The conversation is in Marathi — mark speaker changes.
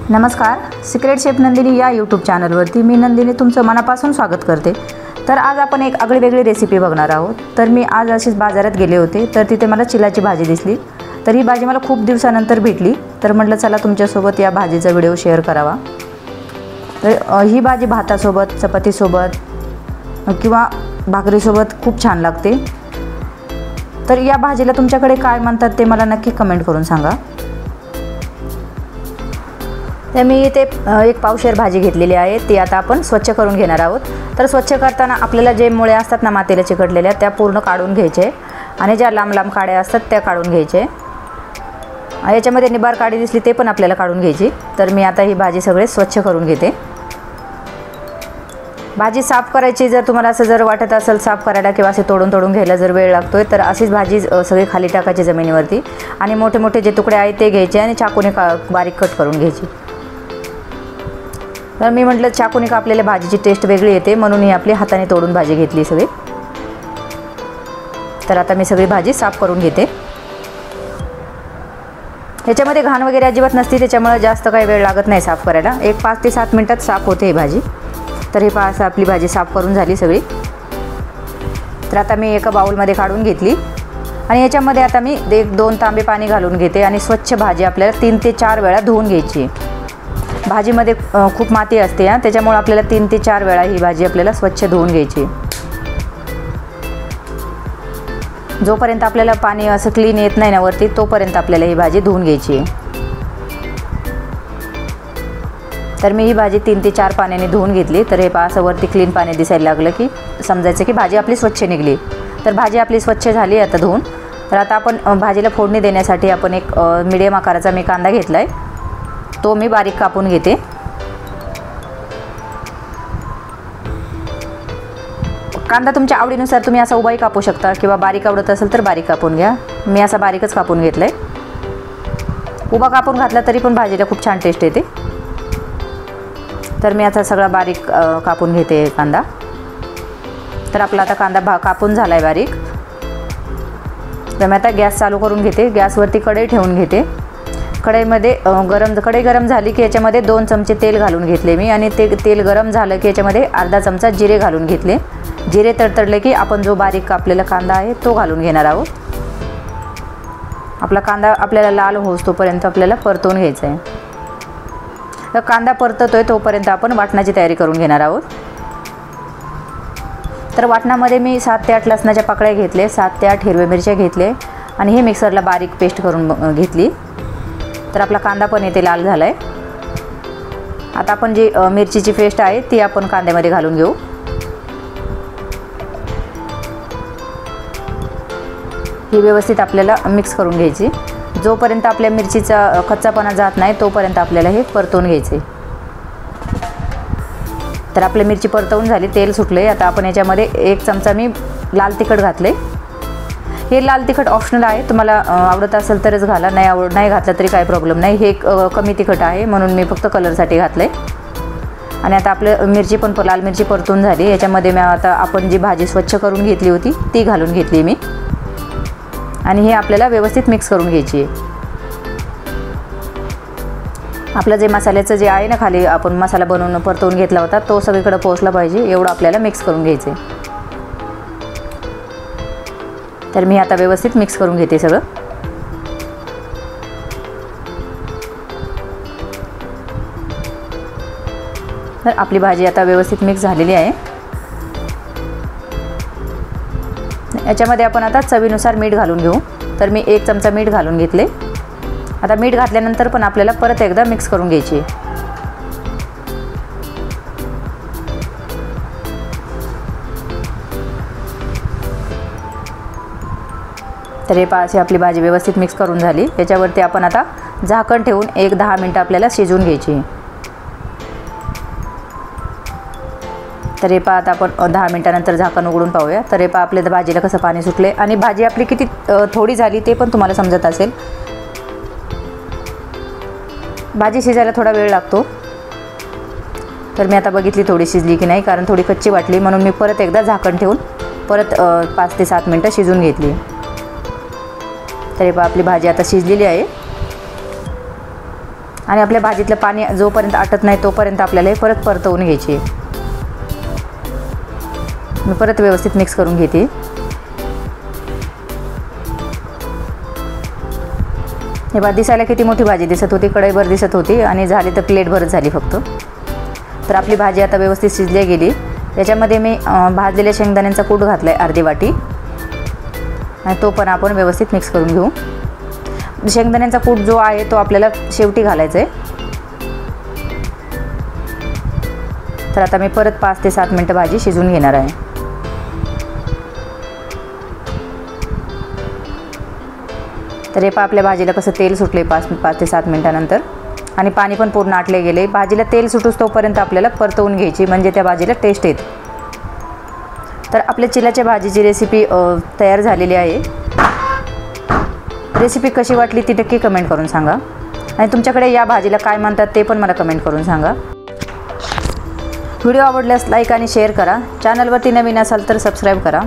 Speaker 1: नमस्कार, सिक्रेट शेफ नंदिनी या यूट्यूब चॅनलवरती मी नंदिनी तुमचं मनापासून स्वागत करते। तर आज आपण एक आगळीवेगळी रेसिपी बघणार आहोत। तर मी आज अशीच बाजारात गेले होते, तर तिथे मला चिलाची भाजी दिसली। तर ही भाजी मला खूप दिवसानंतर भेटली, तर म्हटलं चला तुमच्यासोबत या भाजीचा व्हिडिओ शेअर करावा। तर ही भाजी भातासोबत, चपातीसोबत किंवा भाकरीसोबत खूप छान लागते। तर या भाजीला तुमच्याकडे काय म्हणतात ते मला नक्की कमेंट करून सांगा। तर मी इथे एक पावशेर भाजी घेतलेली आहे, ती आता आपण स्वच्छ करून घेणार आहोत। तर स्वच्छ करताना आपल्याला जे मुळे असतात ना मातीला चिकटलेल्या त्या पूर्ण काढून घ्यायचे आणि ज्या लांब लांब काड्या असतात त्या काढून घ्यायचे। याच्यामध्ये निबार काडी दिसली ते पण आपल्याला काढून घ्यायची। तर मी आता ही भाजी सगळे स्वच्छ करून घेते। भाजी साफ करायची जर तुम्हाला असं जर वाटत असेल साफ करायला किंवा असे तोडून घ्यायला जर वेळ लागतोय तर अशीच भाजी सगळी खाली टाकायची जमिनीवरती आणि मोठे मोठे जे तुकडे आहेत ते घ्यायचे आणि चाकूने बारीक कट करून घ्यायची। तर मी म्हटलं चाकूने कापलेल्या भाजीची टेस्ट वेगळी येते म्हणून ही आपली हाताने तोडून भाजी घेतली सगळी। तर आता मी सगळी भाजी साफ करून घेते। याच्यामध्ये घाण वगैरे अजिबात नसते, त्याच्यामुळे जास्त काही वेळ लागत नाही साफ करायला। एक 5 ते 7 मिनिटात साफ होते ही भाजी। तर हे पहा असं आपली भाजी साफ करून झाली सगळी। तर आता मी एका बाउलमध्ये काढून घेतली आणि याच्यामध्ये आता मी 1-2 तांबे पाणी घालून घेते आणि स्वच्छ भाजी आपल्याला 3 ते 4 वेळा धुवून घ्यायची। भाजीमध्ये खूप माती असते त्याच्यामुळे आपल्याला 3 ते 4 वेळा ही भाजी आपल्याला स्वच्छ धुवून घ्यायची। जोपर्यंत आपल्याला पाणी असं क्लीन येत नाही ना वरती तोपर्यंत आपल्याला ही भाजी धुवून घ्यायची आहे। तर मी ही भाजी 3 ते 4 पाण्याने धुवून घेतली। तर हे पहा असं वरती क्लीन पाणी दिसायला लागलं की समजायचं की भाजी आपली स्वच्छ निघली। तर भाजी आपली स्वच्छ झाली आता धुवून। तर आता आपण भाजीला फोडणी देण्यासाठी आपण एक मीडियम आकाराचा मी कांदा घेतला आहे, तो मी बारीक कापून घेते। कांदा तुमच्या आवडीनुसार तुम्ही असा उभाही कापू शकता किंवा बारीक आवडत असेल तर बारीक कापून घ्या। मी असा बारीकच कापून घेतला आहे। उभा कापून घातला तरी पण भाजीला खूप छान टेस्ट येते। तर मी आता सगळा बारीक कापून घेते कांदा। तर आपला आता कांदा कापून झाला आहे बारीक। तर मी आता गॅस चालू करून घेते। गॅसवरती कढई ठेवून घेते। कढईमध्ये कढई गरम झाली की याच्यामध्ये 2 चमचे तेल घालून घेतले मी आणि ते तेल गरम झालं की याच्यामध्ये अर्धा चमचा जिरे घालून घेतले। जिरे तडतडले की आपण जो बारीक कापलेला कांदा आहे तो घालून घेणार आहोत। आपला कांदा आपल्याला लाल होईस्तोपर्यंत आपल्याला परतवून घ्यायचा आहे। तर कांदा परततोय तोपर्यंत आपण वाटणाची तयारी करून घेणार आहोत। तर वाटणामध्ये मी 7 ते 8 लसणाच्या पाकळ्या घेतले, 7 ते 8 हिरव्या मिरच्या घेतले आणि हे मिक्सरला बारीक पेस्ट करून घेतली। तर आपला कांदा पण इथे लाल झाला आहे। आता आपण जी मिरचीची पेस्ट आहे ती आपण कांद्यामध्ये घालून घेऊ। ही व्यवस्थित आपल्याला मिक्स करून घ्यायची। जोपर्यंत आपल्या मिरचीचा कच्चापणा जात नाही तोपर्यंत आपल्याला हे परतवून घ्यायचे। तर आपली मिरची परतवून झाली, तेल सुटले। आता आपण याच्यामध्ये 1 चमचा मी लाल तिखट घातले। हे लाल तिखट ऑप्शनल आहे, तुम्हाला आवडत असेल तरच घाला, नाही घातलं तरी काही प्रॉब्लेम नाही। हे कमी तिखट आहे म्हणून मी फक्त कलरसाठी घातले। आणि आता आपलं मिरची पण लाल मिरची परतून झाली। याच्यामध्ये मी आता आपण जी भाजी स्वच्छ करून घेतली होती ती घालून घेतली मी आणि हे आपल्याला व्यवस्थित मिक्स करून घ्यायची आहे। आपलं जे मसाल्याचं जे आहे ना खाली आपण मसाला बनवून परतवून घेतला होता तो सगळीकडे पोहोचला पाहिजे एवढं आपल्याला मिक्स करून घ्यायचं आहे। तर मी आता व्यवस्थित मिक्स करून घेते सगळं। तर आपली भाजी आता व्यवस्थित मिक्स झालेली आहे। याच्यामध्ये आपण आता चवीनुसार मीठ घालून घेऊ। तर मी 1 चमचा मीठ घालून घेतले। आता मीठ घातल्यानंतर पण आपल्याला परत एकदा मिक्स करून घ्यायची आहे। तर हे पाशी आपली भाजी व्यवस्थित मिक्स करून झाली। याच्यावरती आपण आता झाकण ठेवून 10 मिनिटं आपल्याला शिजवून घ्यायची। तर हे पहा आता आपण 10 मिनिटानंतर झाकण उघडून पाहूया। तर हे पहा आपल्या भाजीला कसं पाणी सुटले आणि भाजी आपली किती थोडी झाली ते पण तुम्हाला समजत असेल। भाजी शिजायला थोडा वेळ लागतो। तर मी आता बघितली थोडी शिजली की नाही, कारण थोडी कच्ची वाटली म्हणून मी परत एकदा झाकण ठेवून परत 5 ते 7 मिनिटं शिजवून घेतली। तर हे पहा आपली भाजी आता शिजलेली आहे। आणि आपल्या भाजीतलं पाणी जोपर्यंत आटत नाही तोपर्यंत आपल्याला हे परत परतवून घ्यायची आहे. मी परत व्यवस्थित मिक्स करून घेते. हे बघा दिसायला किती मोठी भाजी दिसत होती, कढईभर दिसत होती आणि झाली तर प्लेटभरच झाली फक्त. तर आपली भाजी आता व्यवस्थित शिजली गेली. याच्यामध्ये मी भाजलेल्या शेंगदाण्यांचा कूट घातला आहे अर्धी वाटी आणि तो पण आपण व्यवस्थित मिक्स करून घेऊ. शेंगदाण्यांचा कूट जो आहे तो आपल्याला शेवटी घालायचा आहे. तर आता मी परत 5 ते 7 मिनटं भाजी शिजवून घेणार आहे. तर हे आपल्या भाजीला कसं तेल सुटले 5 ते 7 मिनटानंतर आणि पाणी पण पूर्ण आटले गेले. भाजीला तेल सुटूस तोपर्यंत आपल्याला परतवून घ्यायची, म्हणजे त्या भाजीला टेस्ट येते. तर आपल्या चिलाच्या भाजीची रेसिपी तयार झालेली आहे. रेसिपी कशी वाटली ती नक्की कमेंट करून सांगा आणि तुमच्याकडे या भाजीला काय म्हणतात ते पण मला कमेंट करून सांगा. व्हिडिओ आवडल्यास लाईक आणि शेअर करा. चॅनलवरती नवीन असाल तर सबस्क्राईब करा.